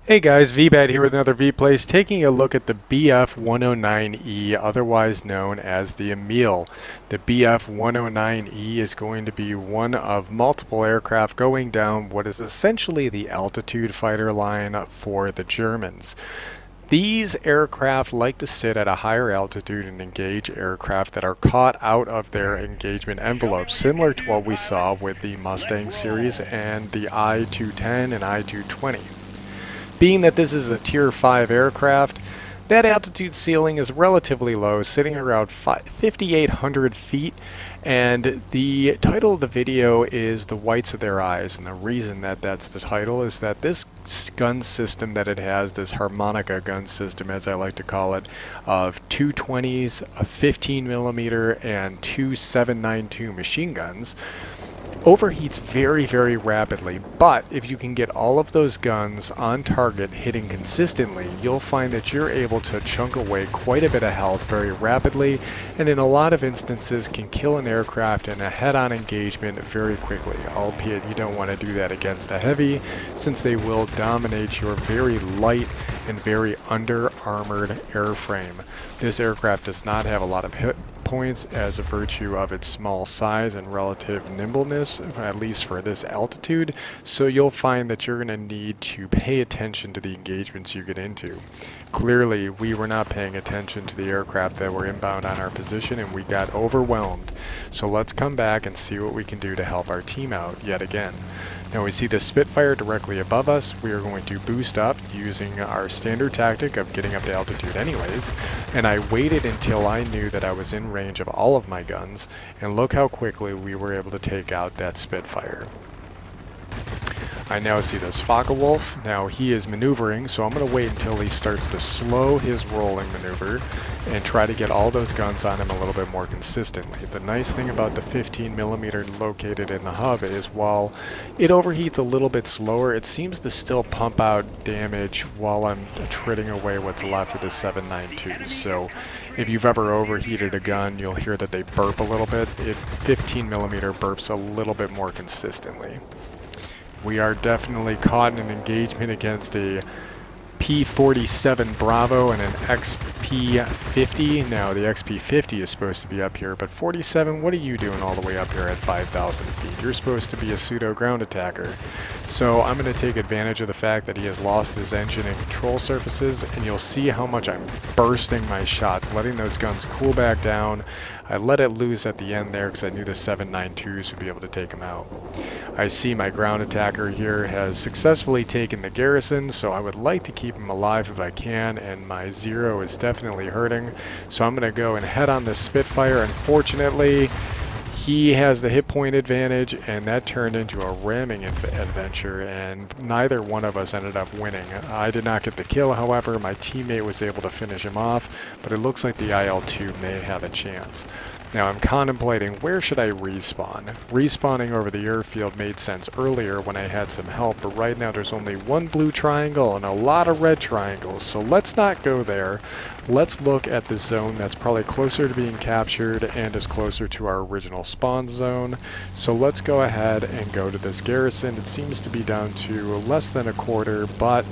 Hey guys, Veebat here with another V-Place, taking a look at the BF-109E, otherwise known as the Emil. The BF-109E is going to be one of multiple aircraft going down what is essentially the altitude fighter line for the Germans. These aircraft like to sit at a higher altitude and engage aircraft that are caught out of their engagement envelope, similar to what we saw with the Mustang series and the I-210 and I-220. Being that this is a Tier 5 aircraft, that altitude ceiling is relatively low, sitting around 5,800 feet, and the title of the video is The Whites of Their Eyes, and the reason that that's the title is that this gun system that it has, this harmonica gun system as I like to call it, of two 20s, a 15mm, and two 7.92 machine guns, overheats very rapidly, but if you can get all of those guns on target hitting consistently, you'll find that you're able to chunk away quite a bit of health very rapidly, and in a lot of instances can kill an aircraft in a head-on engagement very quickly, albeit you don't want to do that against a heavy, since they will dominate your very light and very under-armored airframe. This aircraft does not have a lot of hit points as a virtue of its small size and relative nimbleness, at least for this altitude, so you'll find that you're going to need to pay attention to the engagements you get into. Clearly, we were not paying attention to the aircraft that were inbound on our position and we got overwhelmed. So let's come back and see what we can do to help our team out yet again. Now we see the Spitfire directly above us. We are going to boost up using our standard tactic of getting up to altitude anyways, and I waited until I knew that I was in range of all of my guns, and look how quickly we were able to take out that Spitfire. I now see this Focke-Wulf. Now he is maneuvering, so I'm going to wait until he starts to slow his rolling maneuver and try to get all those guns on him a little bit more consistently. The nice thing about the 15mm located in the hub is while it overheats a little bit slower, it seems to still pump out damage while I'm trading away what's left of the 7.92. So if you've ever overheated a gun, you'll hear that they burp a little bit. 15mm burps a little bit more consistently. We are definitely caught in an engagement against a P-47 Bravo and an XP-50. Now the XP-50 is supposed to be up here, but 47, what are you doing all the way up here at 5,000 feet? You're supposed to be a pseudo ground attacker. So I'm going to take advantage of the fact that he has lost his engine and control surfaces, and you'll see how much I'm bursting my shots, letting those guns cool back down. I let it loose at the end there because I knew the 7.92s would be able to take him out. I see my ground attacker here has successfully taken the garrison, so I would like to keep him alive if I can, and my Zero is definitely hurting. So I'm going to go and head on this Spitfire. Unfortunately, he has the hit point advantage, and that turned into a ramming adventure, and neither one of us ended up winning. I did not get the kill, however. My teammate was able to finish him off, but it looks like the IL-2 may have a chance. Now I'm contemplating where should I respawn. Respawning over the airfield made sense earlier when I had some help, but right now there's only one blue triangle and a lot of red triangles, so let's not go there. Let's look at the zone that's probably closer to being captured and is closer to our original spawn zone. So let's go ahead and go to this garrison. It seems to be down to less than a quarter, but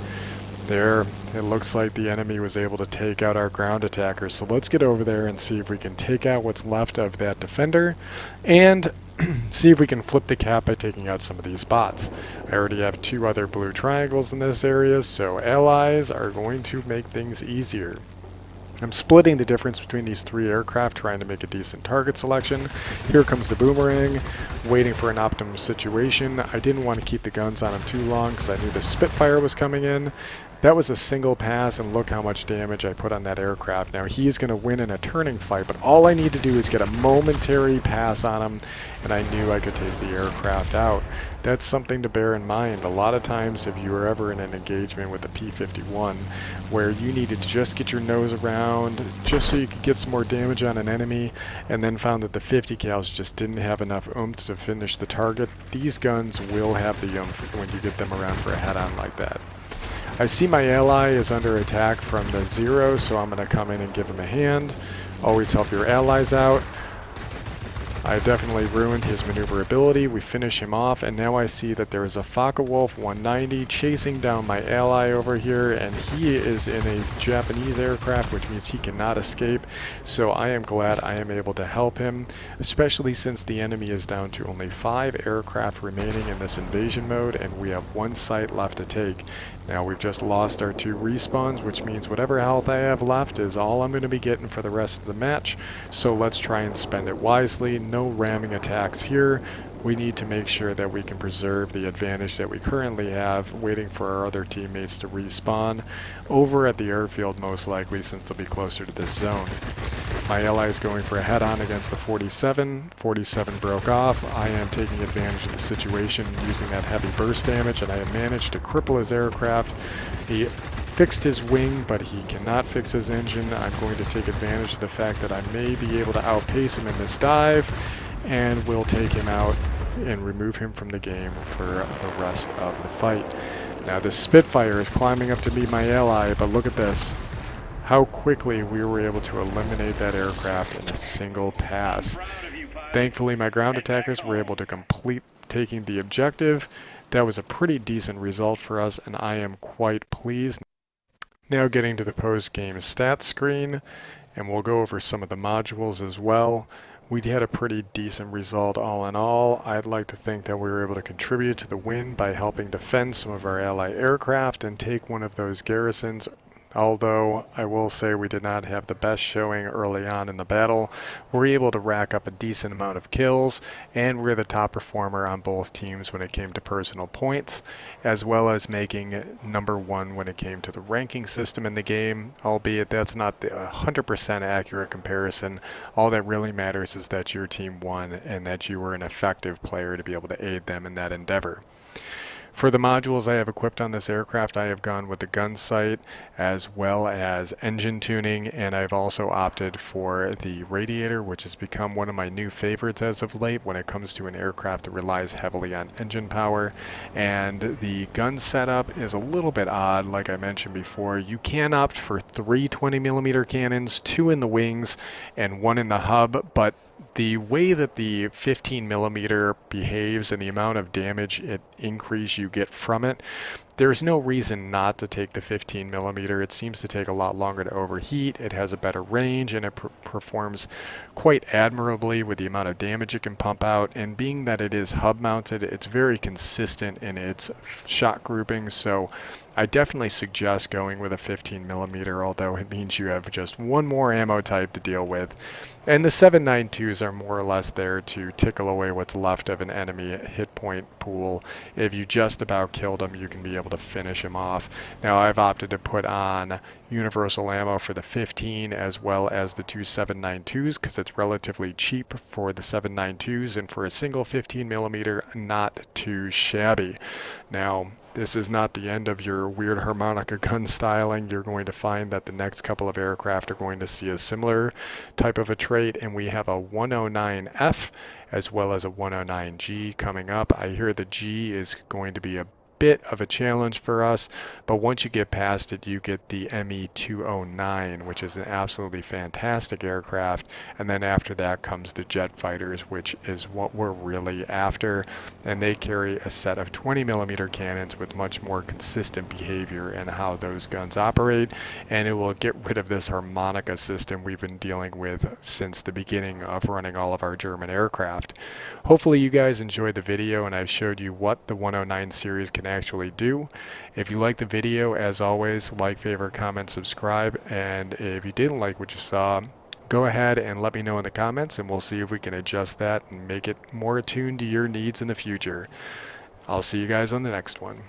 there, it looks like the enemy was able to take out our ground attackers. So let's get over there and see if we can take out what's left of that defender and see if we can flip the cap by taking out some of these bots. I already have two other blue triangles in this area, so allies are going to make things easier. I'm splitting the difference between these three aircraft, trying to make a decent target selection. Here comes the Boomerang, waiting for an optimum situation. I didn't want to keep the guns on him too long because I knew the Spitfire was coming in. That was a single pass, and look how much damage I put on that aircraft. Now he is going to win in a turning fight, but all I need to do is get a momentary pass on him, and I knew I could take the aircraft out. That's something to bear in mind. A lot of times if you were ever in an engagement with the P-51 where you needed to just get your nose around just so you could get some more damage on an enemy, and then found that the 50 cals just didn't have enough oomph to finish the target, these guns will have the oomph when you get them around for a head-on like that. I see my ally is under attack from the Zero, so I'm going to come in and give him a hand. Always help your allies out. I definitely ruined his maneuverability. We finish him off, and now I see that there is a Focke-Wulf 190 chasing down my ally over here, and he is in a Japanese aircraft, which means he cannot escape. So I am glad I am able to help him, especially since the enemy is down to only 5 aircraft remaining in this invasion mode, and we have 1 site left to take. Now we've just lost our 2 respawns, which means whatever health I have left is all I'm going to be getting for the rest of the match. So let's try and spend it wisely. No ramming attacks here. We need to make sure that we can preserve the advantage that we currently have, waiting for our other teammates to respawn over at the airfield most likely, since they'll be closer to this zone. My ally is going for a head-on against the 47. 47 broke off. I am taking advantage of the situation using that heavy burst damage, and I have managed to cripple his aircraft. He fixed his wing, but he cannot fix his engine. I'm going to take advantage of the fact that I may be able to outpace him in this dive, and we'll take him out and remove him from the game for the rest of the fight. Now this Spitfire is climbing up to meet my ally, but look at this. How quickly we were able to eliminate that aircraft in a single pass. Thankfully, my ground attackers were able to complete taking the objective. That was a pretty decent result for us, and I am quite pleased. Now getting to the post-game stats screen, and we'll go over some of the modules as well. We had a pretty decent result all in all. I'd like to think that we were able to contribute to the win by helping defend some of our ally aircraft and take one of those garrisons. Although I will say we did not have the best showing early on in the battle, we were able to rack up a decent amount of kills, and we're the top performer on both teams when it came to personal points, as well as making #1 when it came to the ranking system in the game, albeit that's not the 100% accurate comparison. All that really matters is that your team won and that you were an effective player to be able to aid them in that endeavor. For the modules I have equipped on this aircraft, I have gone with the gun sight as well as engine tuning, and I've also opted for the radiator, which has become one of my new favorites as of late when it comes to an aircraft that relies heavily on engine power. And the gun setup is a little bit odd, like I mentioned before. You can opt for 3 20mm cannons, 2 in the wings and 1 in the hub, but the way that the 15mm behaves and the amount of damage increase you get from it, there's no reason not to take the 15mm. It seems to take a lot longer to overheat, it has a better range, and it performs quite admirably with the amount of damage it can pump out. And being that it is hub mounted, it's very consistent in its shot grouping, so I definitely suggest going with a 15mm, although it means you have just one more ammo type to deal with. And the 7.92s are more or less there to tickle away what's left of an enemy hit point pool. If you just about killed them, you can be able to finish him off. Now I've opted to put on universal ammo for the 15 as well as the 2 7.92s because it's relatively cheap for the 7.92s, and for a single 15mm, not too shabby. Now, this is not the end of your weird harmonica gun styling. You're going to find that the next couple of aircraft are going to see a similar type of a trait, and we have a 109F as well as a 109G coming up. I hear the G is going to be a bit of a challenge for us, but once you get past it, you get the ME-209, which is an absolutely fantastic aircraft, and then after that comes the jet fighters, which is what we're really after, and they carry a set of 20mm cannons with much more consistent behavior in how those guns operate, and it will get rid of this harmonica system we've been dealing with since the beginning of running all of our German aircraft. Hopefully you guys enjoyed the video and I've showed you what the 109 series can actually do. If you liked the video, as always, like, favorite, comment, subscribe, and if you didn't like what you saw, go ahead and let me know in the comments, and we'll see if we can adjust that and make it more attuned to your needs in the future. I'll see you guys on the next one.